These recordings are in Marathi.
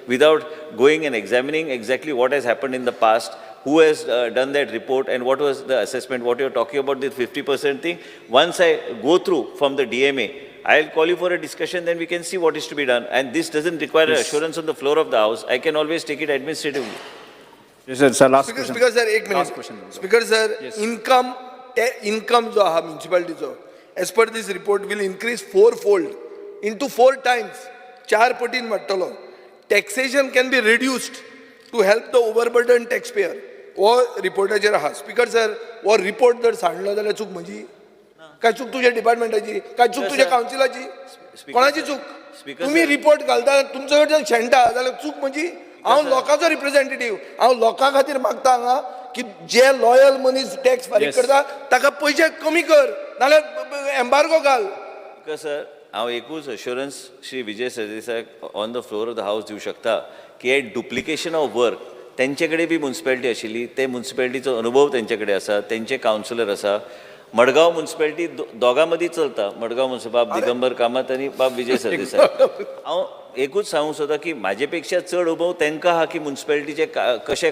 without going and examining exactly what has happened in the past, who has done that report and what was the assessment, what you're talking about, the 50% thing. Once I go through from the DMA, I'll call you for a discussion, then we can see what is to be done. And this doesn't require assurance on the floor of the House. I can always take it administratively. Yes, sir, last question. Speaker sir, एक Last minute. question. Speaker sir, Yes. income जो हा municipality जो, as per this report will increase fourfold into 4 times. 4 पटीन वाढतलो. Taxation can be reduced to help the overburdened taxpayer. वो रिपोर्टाचेर आहा. स्पीकर सर, वो रिपोर्ट जर सांडलो जाल्यार चूक म्हजी? काय चूक तुझ्या डिपार्टमेंटाची? काय चूक तुझ्या काउन्सिलाची? कोणाची चूक? तुम्ही रिपोर्ट घालता, तुमच्या कडच्यान शेणटा जाल्यार चूक म्हजी? हांव लोकांचो रिप्रेझेंटेटिव्ह, हांव लोकां खातीर मागता हांगा की जे लॉयल मनीस टॅक्स फारीक करता ताका पयशे कमी कर, नाल्यार एम्बार्गो घाल. सर, हांव एकूच अश्युरन्स श्री विजय सरदेसायक on the floor of the house दिवं शकता की हे डुप्लिकेशन ऑफ वर्क तेंचे कडेन बी म्युन्सिपॅलिटी आशिल्ली, ते म्युन्सिपॅलिटीचो अनुभव तेंचे कडेन आसा, तेंचे कावन्सिलर आसा. मडगांव म्युन्सिपॅलिटी दोगां मदीं चलता, मडगांव म्युन्सिपल बाब दिगंबर कामत आनी बाब विजय सरदेसाय. हांव एकूच सांगूंक सोदता की म्हाजे पेक्षा चड अनुभव तांकां आहा की म्युन्सिपॅलिटीचे कशें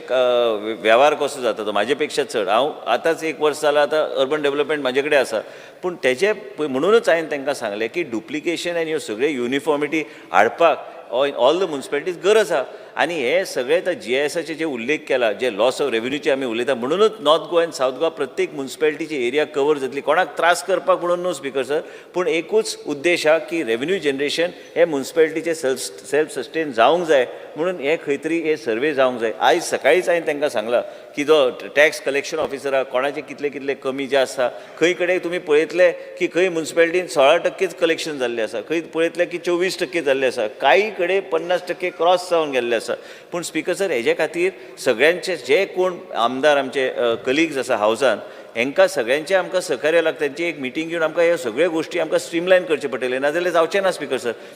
वेव्हार कसो जाता तो म्हाजे पेक्षा चड. हांव आतांच 1 वर्स जालां, आतां अर्बन डेव्हलपमेंट म्हाजे कडेन आसा. पूण तेजे म्हणूनच हांवें तांकां सांगलें की डुप्लिकेशन आनी ह्यो सगळे युनिफॉर्मिटी हाडपाक ऑल द म्युन्सिपॅलिटीज गरज आहा. आनी हे सगळे आतां GISचे जे उल्लेख केला, जे लॉस ऑफ रेव्हेन्यूचे आमी उलयता, म्हणूनच नॉर्थ गोवा आनी सावथ गोवा प्रत्येक म्युन्सिपॅलिटीची एरिया कवर जातली. कोणाक त्रास करपाक म्हणून न्हू स्पीकर सर, पूण एकूच उद्देश हा की रेव्हेन्यू जनरेशन हे म्युन्सिपॅलिटीचे सेल्फ सस्टेन जावंक जाय, म्हणून हे खंय तरी हे सर्वे जावंक जाय. आयज सकाळीच हांवें तांकां सांगलां की जो टॅक्स कलेक्शन ऑफिसर आहा, कोणाचे कितले कितले कमी जे आसा, खंय कडेन तुमी पळयतले की खंय म्युन्सिपॅलिटीन 16% कलेक्शन जाल्लें आसा, खंय पळयतले की 24% जाल्लें आसा, काही कडेन 50% क्रॉस जावन गेल्ले आसा. पूण स्पीकर सर, हेजे खातीर सगळ्यांचे जे कोण आमदार आमचे कलिग्स आसा हावसान, हेंकां सगळ्यांचे आमकां सहकार्य लागता. तांची एक मिटींग घेवन आमकां ह्यो सगळ्यो गोश्टी आमकां स्ट्रीमलायन करचे पडटले, नाजाल्यार जावचें ना स्पीकर सर.